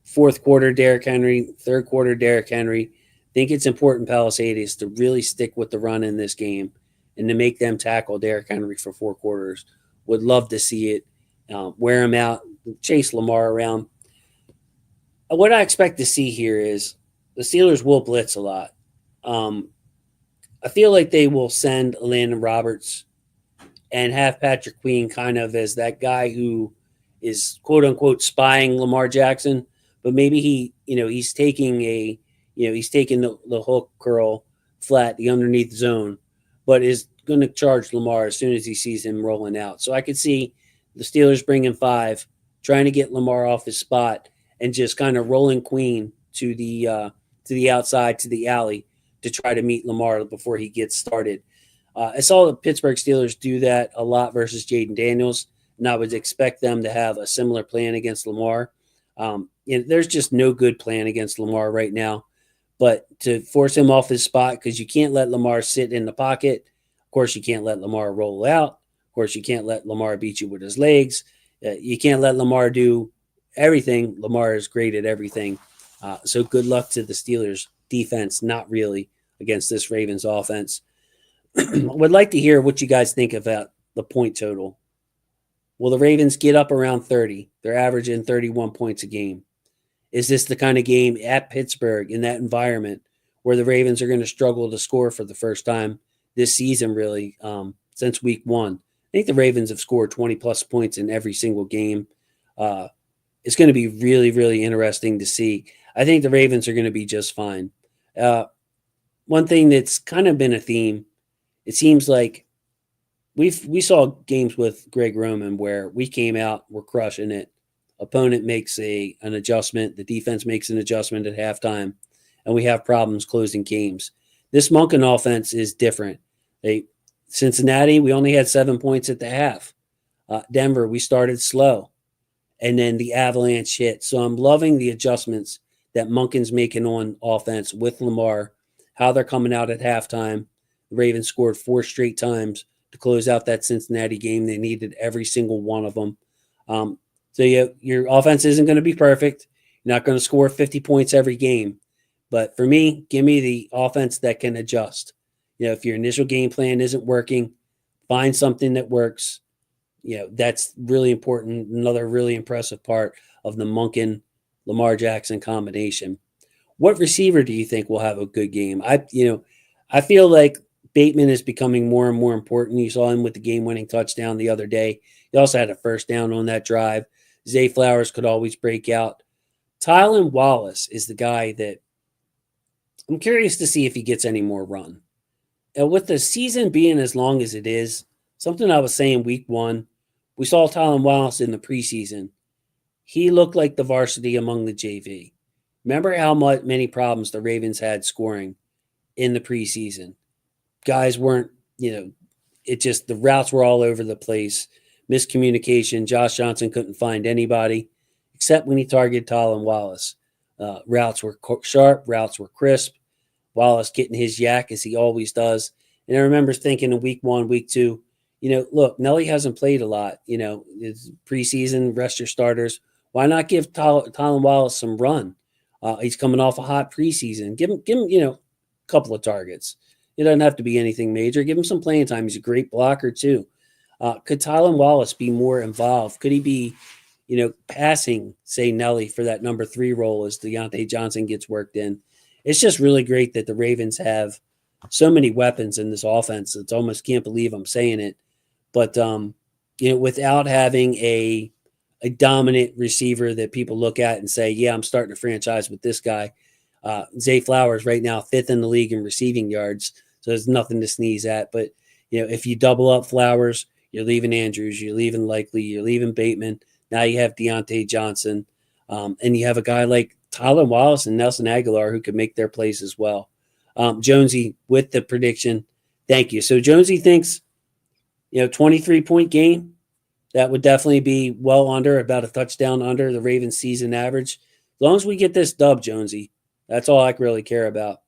Fourth quarter Derrick Henry, third quarter Derrick Henry. I think it's important, Palisades, to really stick with the run in this game and to make them tackle Derrick Henry for 4 quarters. Would love to see it. Wear him out, chase Lamar around. What I expect to see here is the Steelers will blitz a lot. I feel like they will send Landon Roberts and have Patrick Queen kind of as that guy who is quote unquote spying Lamar Jackson, but maybe he's taking the hook curl flat, the underneath zone, but is going to charge Lamar as soon as he sees him rolling out. So I could see the Steelers bringing 5, trying to get Lamar off his spot and just kind of rolling Queen to the outside, to the alley to try to meet Lamar before he gets started. I saw the Pittsburgh Steelers do that a lot versus Jaden Daniels, and I would expect them to have a similar plan against Lamar. There's just no good plan against Lamar right now. But to force him off his spot, because you can't let Lamar sit in the pocket. Of course, you can't let Lamar roll out. Of course, you can't let Lamar beat you with his legs. You can't let Lamar do everything. Lamar is great at everything. So good luck to the Steelers defense, not really, against this Ravens offense. Would like to hear what you guys think about the point total. Will the Ravens get up around 30? They're averaging 31 points a game. Is this the kind of game at Pittsburgh in that environment where the Ravens are going to struggle to score for the first time this season, really, since week 1? I think the Ravens have scored 20-plus points in every single game. It's going to be really, really interesting to see. I think the Ravens are going to be just fine. One thing that's kind of been a theme, it seems like we saw games with Greg Roman where we came out, we're crushing it. Opponent makes an adjustment. The defense makes an adjustment at halftime, and we have problems closing games. This Monken offense is different. Cincinnati, we only had 7 points at the half. Denver, we started slow, and then the avalanche hit. So I'm loving the adjustments that Monken's making on offense with Lamar, how they're coming out at halftime. The Ravens scored 4 straight times to close out that Cincinnati game. They needed every single one of them. So your offense isn't going to be perfect. You're not going to score 50 points every game. But for me, give me the offense that can adjust. If your initial game plan isn't working, find something that works. That's really important. Another really impressive part of the Monken-Lamar Jackson combination. What receiver do you think will have a good game? I feel like Bateman is becoming more and more important. You saw him with the game-winning touchdown the other day. He also had a first down on that drive. Zay Flowers could always break out. Tylan Wallace is the guy that I'm curious to see if he gets any more run. And with the season being as long as it is, something I was saying week 1, we saw Tylan Wallace in the preseason. He looked like the varsity among the JV. Remember how many problems the Ravens had scoring in the preseason? Guys weren't, the routes were all over the place. Miscommunication. Josh Johnson couldn't find anybody except when he targeted Tylan Wallace. Routes were sharp. Routes were crisp. Wallace getting his yak as he always does. And I remember thinking in week 1, week 2, look, Nelly hasn't played a lot. It's preseason, rest your starters. Why not give Tylan Wallace some run? He's coming off a hot preseason. Give him, a couple of targets. It doesn't have to be anything major. Give him some playing time. He's a great blocker too. Could Tylan Wallace be more involved? Could he be, passing, say, Nelly for that number 3 role as Deontay Johnson gets worked in? It's just really great that the Ravens have so many weapons in this offense. It's almost can't believe I'm saying it. But, without having a dominant receiver that people look at and say, yeah, I'm starting a franchise with this guy. Zay Flowers right now 5th in the league in receiving yards. So there's nothing to sneeze at. But, if you double up Flowers, you're leaving Andrews, you're leaving Likely, you're leaving Bateman. Now you have Deontay Johnson. And you have a guy like Tylan Wallace and Nelson Aguilar who could make their plays as well. Jonesy with the prediction. Thank you. So Jonesy thinks, 23-point game. That would definitely be well under, about a touchdown under the Ravens season average. As long as we get this dub, Jonesy, that's all I really care about.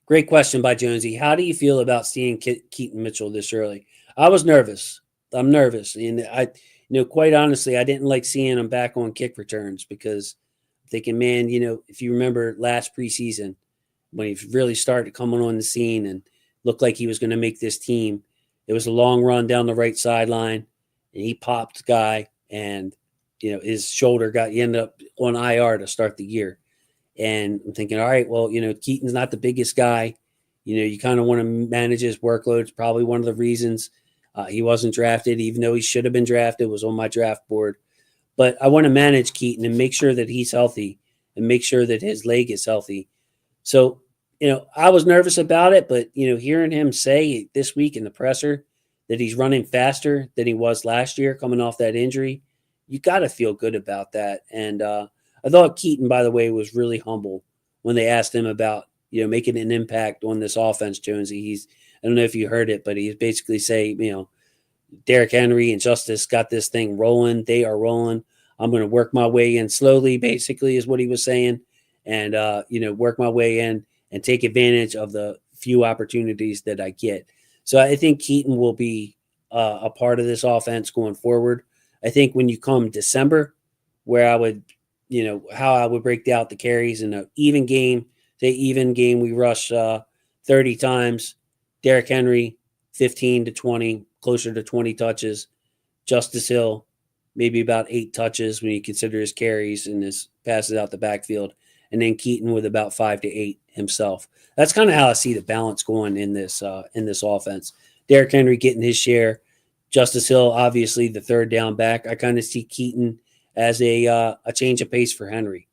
Great question by Jonesy. How do you feel about seeing Keaton Mitchell this early? I was nervous. I'm nervous. And quite honestly, I didn't like seeing him back on kick returns because I'm thinking, man, if you remember last preseason when he really started coming on the scene and looked like he was going to make this team, it was a long run down the right sideline and he popped the guy and, his shoulder he ended up on IR to start the year. And I'm thinking, all right, well, Keaton's not the biggest guy. You kind of want to manage his workload. It's probably one of the reasons he wasn't drafted, even though he should have been drafted, was on my draft board. But I want to manage Keaton and make sure that he's healthy and make sure that his leg is healthy. So, I was nervous about it, but, hearing him say this week in the presser that he's running faster than he was last year coming off that injury, you got to feel good about that. And I thought Keaton, by the way, was really humble when they asked him about, making an impact on this offense, Jonesy. I don't know if you heard it, but he's basically saying, Derrick Henry and Justice got this thing rolling. They are rolling. I'm going to work my way in slowly, basically, is what he was saying. And, work my way in and take advantage of the few opportunities that I get. So I think Keaton will be a part of this offense going forward. I think when you come December, where I would, how I would break out the carries in an even game, we rush 30 times. Derrick Henry, 15 to 20, closer to 20 touches. Justice Hill, maybe about 8 touches when you consider his carries and his passes out the backfield. And then Keaton with about 5 to 8 himself. That's kind of how I see the balance going in this offense. Derrick Henry getting his share. Justice Hill, obviously the third down back. I kind of see Keaton as a change of pace for Henry.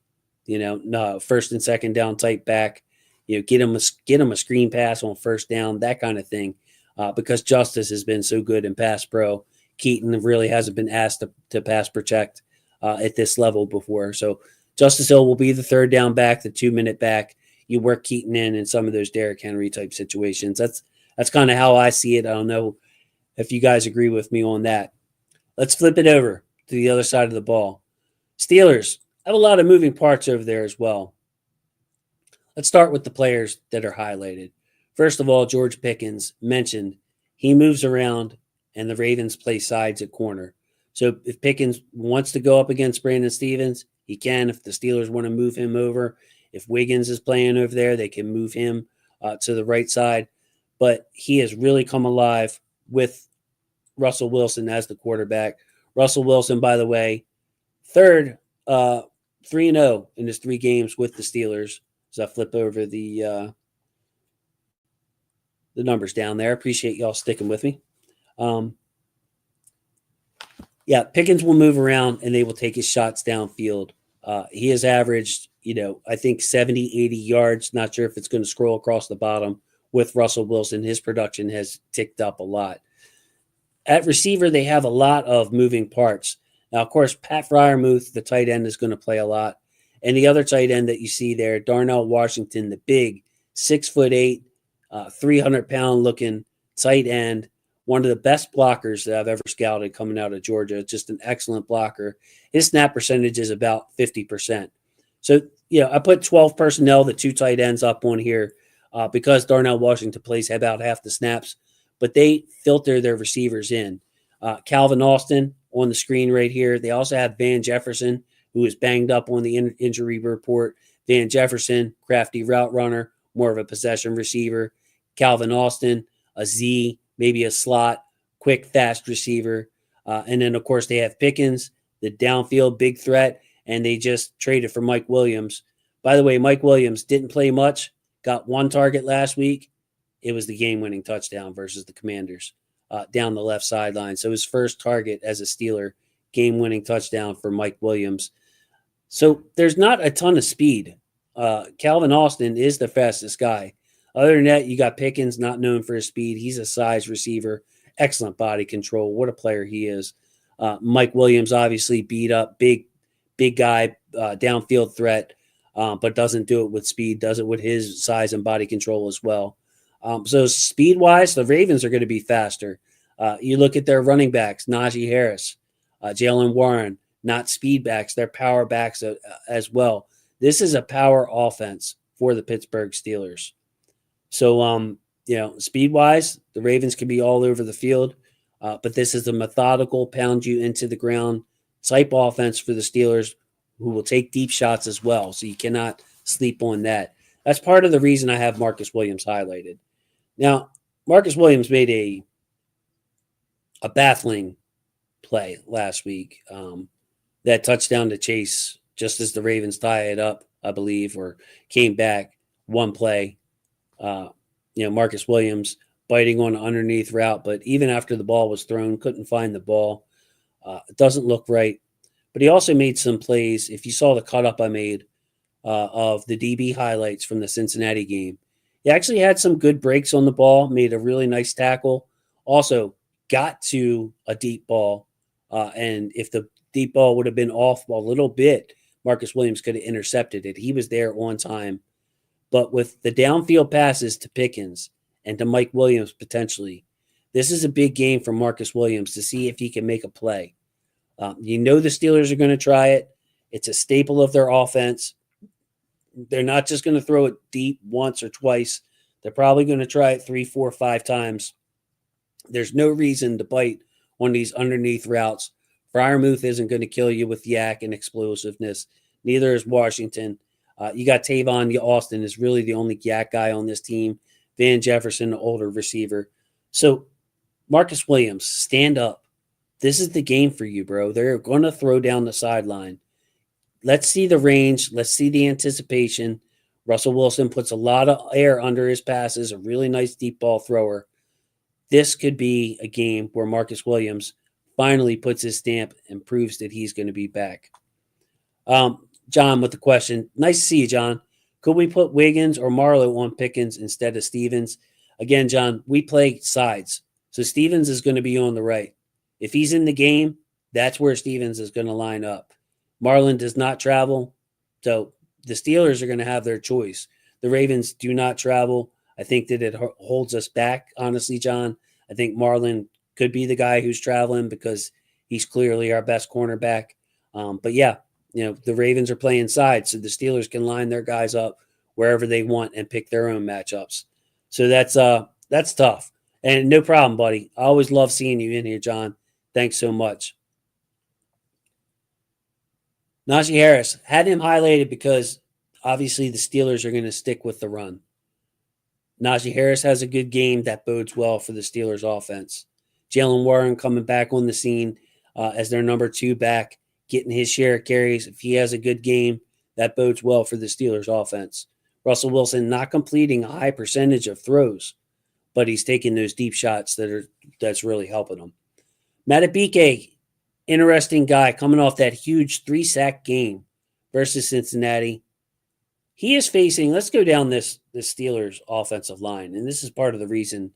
First and second down type back. Get him a screen pass on first down, that kind of thing. Because Justice has been so good in pass pro, Keaton really hasn't been asked to pass protect at this level before. So Justice Hill will be the third down back, the 2-minute back. You work Keaton in some of those Derrick Henry type situations. That's kind of how I see it. I don't know if you guys agree with me on that. Let's flip it over to the other side of the ball. Steelers have a lot of moving parts over there as well. Let's start with the players that are highlighted. First of all, George Pickens mentioned he moves around and the Ravens play sides at corner. So if Pickens wants to go up against Brandon Stevens, he can. If the Steelers want to move him over, if Wiggins is playing over there, they can move him to the right side. But he has really come alive with Russell Wilson as the quarterback. Russell Wilson, by the way, third 3-0 in his 3 games with the Steelers. As I flip over the numbers down there. Appreciate y'all sticking with me. Pickens will move around and they will take his shots downfield. He has averaged, I think 70, 80 yards. Not sure if it's going to scroll across the bottom with Russell Wilson. His production has ticked up a lot. At receiver, they have a lot of moving parts. Now, of course, Pat Freiermuth, the tight end, is going to play a lot. And the other tight end that you see there, Darnell Washington, the big 6'8", 300-pound looking tight end, one of the best blockers that I've ever scouted coming out of Georgia. Just an excellent blocker. His snap percentage is about 50%. So, I put 12 personnel, the 2 tight ends up on here because Darnell Washington plays about half the snaps. but they filter their receivers in. Calvin Austin on the screen right here. They also have Van Jefferson, who is banged up on the injury report. Van Jefferson, crafty route runner, more of a possession receiver. Calvin Austin, a Z, maybe a slot, quick, fast receiver. And then, of course, they have Pickens, the downfield big threat, and they just traded for Mike Williams. By the way, Mike Williams didn't play much, got one target last week. It was the game-winning touchdown versus the Commanders down the left sideline. So his first target as a Steeler, game-winning touchdown for Mike Williams. So there's not a ton of speed. Calvin Austin is the fastest guy. Other than that, you got Pickens, not known for his speed. He's a size receiver, excellent body control. What a player he is. Mike Williams obviously beat up, big guy, downfield threat, but doesn't do it with speed, does it with his size and body control as well. So speed-wise, the Ravens are going to be faster. You look at their running backs, Najee Harris, Jalen Warren, not speed backs, they're power backs as well. This is a power offense for the Pittsburgh Steelers. So, speed-wise, the Ravens can be all over the field, but this is a methodical, pound you into the ground type offense for the Steelers, who will take deep shots as well. So you cannot sleep on that. That's part of the reason I have Marcus Williams highlighted. Now, Marcus Williams made a baffling play last week. That touchdown to Chase, just as the Ravens tie it up, I believe, or came back one play. Marcus Williams biting on an underneath route, but even after the ball was thrown, couldn't find the ball. It doesn't look right. But he also made some plays. If you saw the cut up I made of the DB highlights from the Cincinnati game, he actually had some good breaks on the ball, made a really nice tackle, also got to a deep ball. And if the deep ball would have been off a little bit, Marcus Williams could have intercepted it. He was there on time. But with the downfield passes to Pickens and to Mike Williams potentially, this is a big game for Marcus Williams to see if he can make a play. The Steelers are going to try it. It's a staple of their offense. They're not just going to throw it deep once or twice. They're probably going to try it 3, 4, 5 times. There's no reason to bite on these underneath routes. Freiermuth isn't going to kill you with yak and explosiveness. Neither is Washington. You got Tavon Austin is really the only yak guy on this team. Van Jefferson, the older receiver. So Marcus Williams, stand up. This is the game for you, bro. They're going to throw down the sideline. Let's see the range. Let's see the anticipation. Russell Wilson puts a lot of air under his passes, a really nice deep ball thrower. This could be a game where Marcus Williams finally puts his stamp and proves that he's going to be back. John with the question. Nice to see you, John. Could we put Wiggins or Marlowe on Pickens instead of Stevens? Again, John, we play sides. So Stevens is going to be on the right. If he's in the game, that's where Stevens is going to line up. Marlon does not travel. So the Steelers are going to have their choice. The Ravens do not travel. I think that it holds us back, honestly, John. I think Marlon could be the guy who's traveling because he's clearly our best cornerback. But yeah, the Ravens are playing sides, so the Steelers can line their guys up wherever they want and pick their own matchups. So that's tough. And no problem, buddy. I always love seeing you in here, John. Thanks so much. Najee Harris, had him highlighted because obviously the Steelers are going to stick with the run. Najee Harris has a good game that bodes well for the Steelers offense. Jalen Warren coming back on the scene as their number 2 back, getting his share of carries. If he has a good game, that bodes well for the Steelers offense. Russell Wilson not completing a high percentage of throws, but he's taking those deep shots that's really helping him. Matabike, interesting guy coming off that huge 3-sack game versus Cincinnati. He is facing, let's go down this Steelers offensive line, and this is part of the reason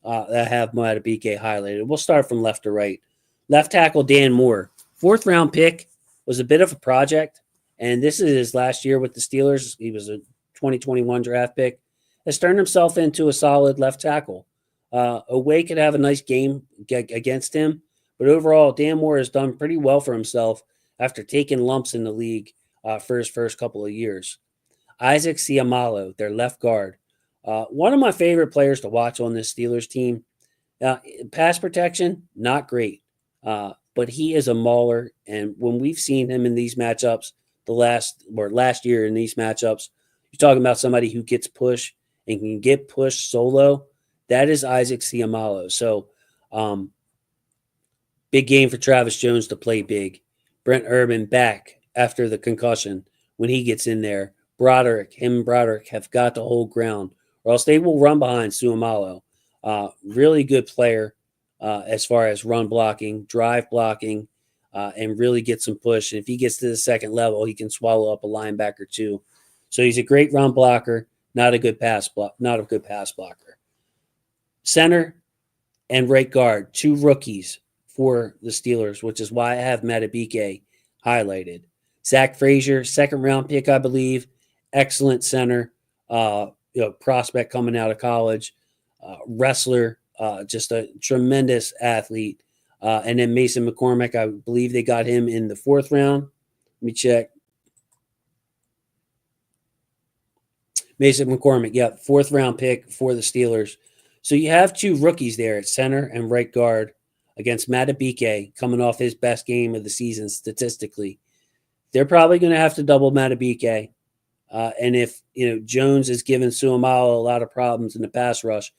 that I have Matabike highlighted. We'll start from left to right. Left tackle Dan Moore, 4th-round pick, was a bit of a project, and this is his last year with the Steelers. He was a 2021 draft pick. Has turned himself into a solid left tackle. Oweh could have a nice game against him, but overall, Dan Moore has done pretty well for himself after taking lumps in the league for his first couple of years. Isaac Seumalo, their left guard. One of my favorite players to watch on this Steelers team. Uh, Pass protection, not great, but he is a mauler. And when we've seen him in these matchups, last year in these matchups, you're talking about somebody who gets push and can get pushed solo. That is Isaac Siamalo. So, big game for Travis Jones to play big. Brent Urban back after the concussion when he gets in there. Him and Broderick have got to hold ground, or else they will run behind Suomalo. Really good player as far as run blocking, drive blocking, and really get some push. And if he gets to the second level, he can swallow up a linebacker too. So he's a great run blocker, not a good pass blocker. Center and right guard, two rookies for the Steelers, which is why I have Matabike highlighted. Zach Frazier, second round pick, I believe. Excellent center, prospect coming out of college, wrestler, just a tremendous athlete. And then Mason McCormick, I believe they got him in the fourth round. Let me check. Mason McCormick, fourth round pick for the Steelers. So you have two rookies there at center and right guard against Matabike coming off his best game of the season statistically. They're probably going to have to double Matabike. And if Jones is giving Suomalo a lot of problems in the pass rush,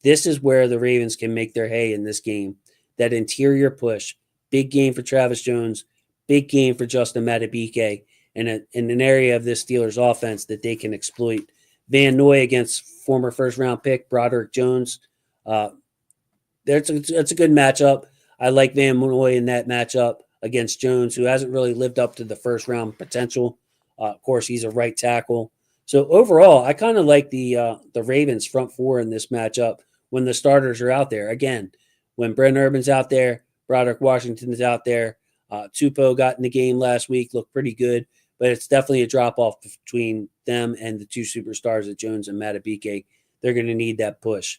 this is where the Ravens can make their hay in this game. That interior push, big game for Travis Jones, big game for Justin Matabike, and in an area of this Steelers offense that they can exploit. Van Noy against former first-round pick Broderick Jones. That's a good matchup. I like Van Noy in that matchup against Jones, who hasn't really lived up to the first-round potential. Of course, he's a right tackle. So overall, I kind of like the Ravens front four in this matchup when the starters are out there. Again, when Brent Urban's out there, Broderick Washington's out there. Tupou got in the game last week, looked pretty good, but it's definitely a drop-off between them and the two superstars of Jones and Matabike. They're going to need that push.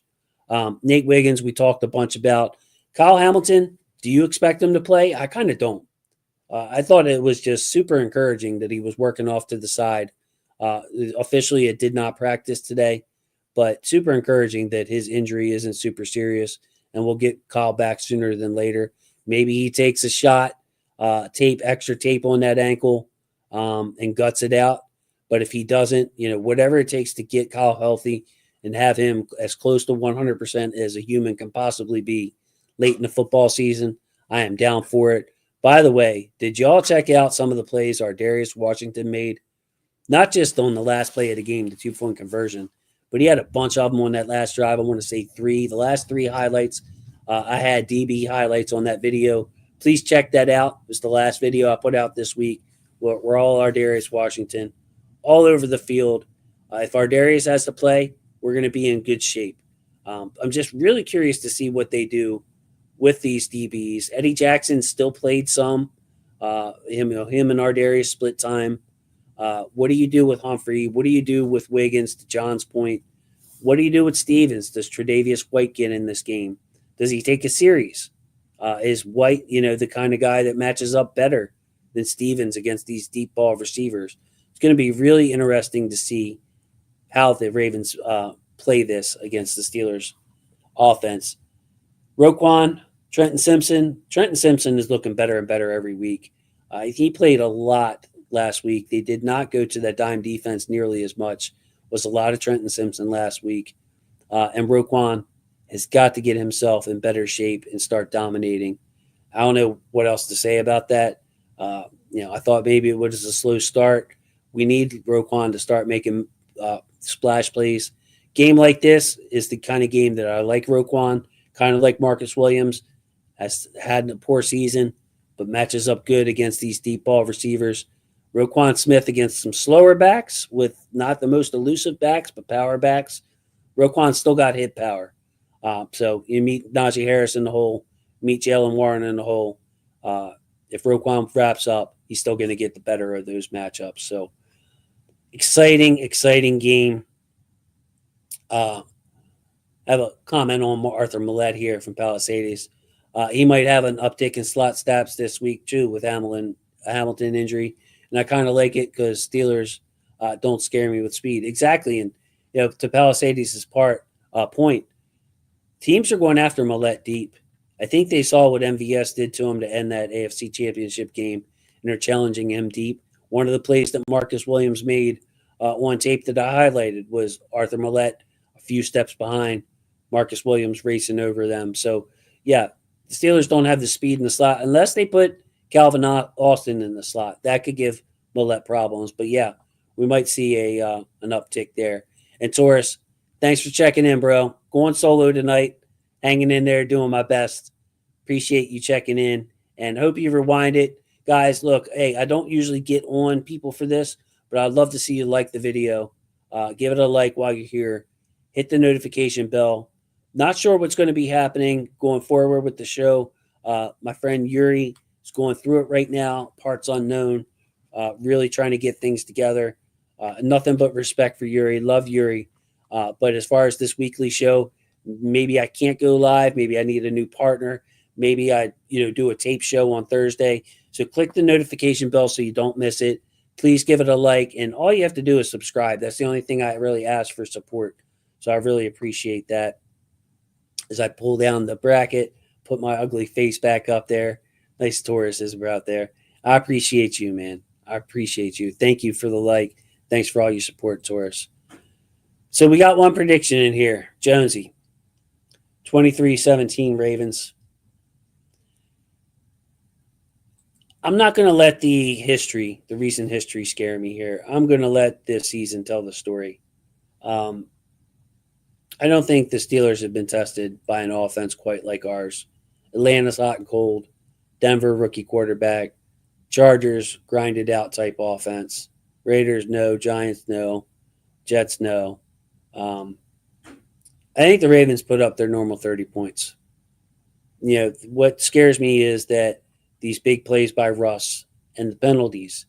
Nate Wiggins, we talked a bunch about. Kyle Hamilton, do you expect him to play? I kind of don't. I thought it was just super encouraging that he was working off to the side. Officially, it did not practice today, but super encouraging that his injury isn't super serious, and we'll get Kyle back sooner than later. Maybe he takes a shot, extra tape on that ankle, and guts it out. But if he doesn't, whatever it takes to get Kyle healthy and have him as close to 100% as a human can possibly be late in the football season, I am down for it. By the way, did y'all check out some of the plays Darius Washington made? Not just on the last play of the game, the 2-point conversion, but he had a bunch of them on that last drive. I want to say 3. The last 3 highlights, I had DB highlights on that video. Please check that out. It was the last video I put out this week. We're all Darius Washington all over the field. If Darius has to play, we're going to be in good shape. I'm just really curious to see what they do with these DBs. Eddie Jackson still played some. Him and Darius split time. What do you do with Humphrey? What do you do with Wiggins, to John's point? What do you do with Stevens? Does Tre'Davious White get in this game? Does he take a series? Is White, the kind of guy that matches up better than Stevens against these deep ball receivers? It's going to be really interesting to see how the Ravens play this against the Steelers offense. Roquan, Trenton Simpson. Trenton Simpson is looking better and better every week. He played a lot last week. They did not go to that dime defense nearly as much. It was a lot of Trenton Simpson last week. And Roquan has got to get himself in better shape and start dominating. I don't know what else to say about that. I thought maybe it was a slow start. We need Roquan to start making splash plays. Game like this is the kind of game that I like Roquan, kind of like Marcus Williams, has had a poor season, but matches up good against these deep ball receivers. Roquan Smith against some slower backs with not the most elusive backs, but power backs. Roquan still got hit power. So you meet Najee Harris in the hole, meet Jalen Warren in the hole. If Roquan wraps up, he's still going to get the better of those matchups. So exciting game. I have a comment on Arthur Millette here from Palisades. He might have an uptick in slot stats this week too with Hamilton injury, and I kind of like it because Steelers don't scare me with speed. Exactly, and to Palisades' point, Teams are going after Millette deep. I think they saw what MVS did to him to end that AFC Championship game, and they're challenging him deep. One of the plays that Marcus Williams made on tape that I highlighted was Arthur Millette a few steps behind Marcus Williams racing over them. So, yeah, the Steelers don't have the speed in the slot unless they put Calvin Austin in the slot. That could give Millette problems. But, yeah, we might see an uptick there. And, Taurus, thanks for checking in, bro. Going solo tonight, hanging in there, doing my best. Appreciate you checking in, and hope you rewind it. Guys, look, hey, I don't usually get on people for this, but I'd love to see you like the video. Give it a like while you're here. Hit the notification bell. Not sure what's going to be happening going forward with the show. My friend Yuri is going through it right now. Parts unknown. Really trying to get things together. Nothing but respect for Yuri. Love Yuri. But as far as this weekly show, maybe I can't go live. Maybe I need a new partner. Maybe I do a tape show on Thursday. So click the notification bell so you don't miss it. Please give it a like. And all you have to do is subscribe. That's the only thing I really ask for support. So I really appreciate that. As I pull down the bracket, put my ugly face back up there. Nice Tauruses are out there. I appreciate you, man. I appreciate you. Thank you for the like. Thanks for all your support, Taurus. So we got one prediction in here. Jonesy, 23-17 Ravens. I'm not going to let the recent history scare me here. I'm going to let this season tell the story. I don't think the Steelers have been tested by an offense quite like ours. Atlanta's hot and cold. Denver, rookie quarterback. Chargers, grinded out type offense. Raiders, no. Giants, no. Jets, no. I think the Ravens put up their normal 30 points. What scares me is that these big plays by Russ and the penalties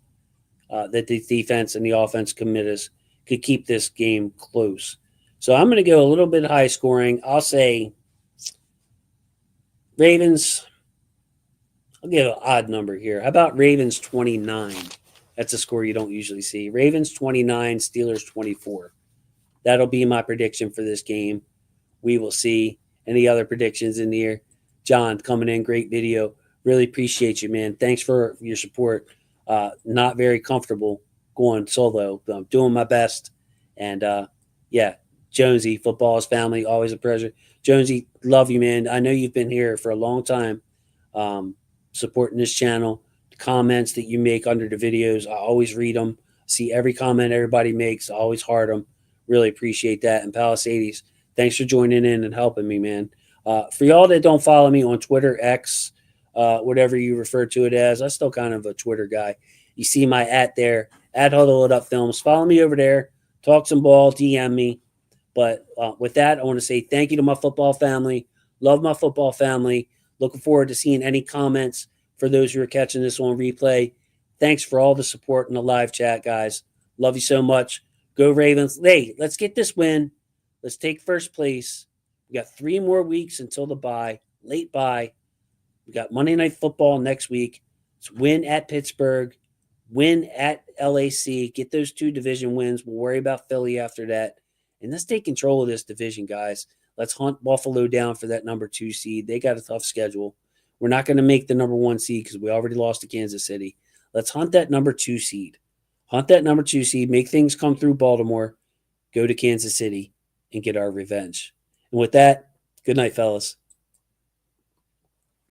that the defense and the offense committed could keep this game close. So I'm going to go a little bit high scoring. I'll say Ravens. I'll give an odd number here. How about Ravens 29? That's a score you don't usually see. Ravens 29, Steelers 24. That'll be my prediction for this game. We will see. Any other predictions in here? John, coming in, great video. Really appreciate you, man. Thanks for your support. Not very comfortable going solo, but I'm doing my best. And, Jonesy, football is family, always a pleasure. Jonesy, love you, man. I know you've been here for a long time supporting this channel. The comments that you make under the videos, I always read them. See every comment everybody makes. I always heart them. Really appreciate that. And Palisades, thanks for joining in and helping me, man. For y'all that don't follow me on Twitter, X, whatever you refer to it as, I'm still kind of a Twitter guy. You see my @ there, @Huddle It Up Films. Follow me over there. Talk some ball, DM me. But with that, I want to say thank you to my football family. Love my football family. Looking forward to seeing any comments for those who are catching this on replay. Thanks for all the support in the live chat, guys. Love you so much. Go Ravens. Hey, let's get this win. Let's take first place. We got 3 more weeks until the bye, late bye. We got Monday Night Football next week. It's win at Pittsburgh, win at LAC. Get those 2 division wins. We'll worry about Philly after that. And let's take control of this division, guys. Let's hunt Buffalo down for that number 2 seed. They got a tough schedule. We're not going to make the number 1 seed because we already lost to Kansas City. Let's hunt that number 2 seed. Hunt that number 2 seed. Make things come through Baltimore. Go to Kansas City and get our revenge. And with that, good night, fellas.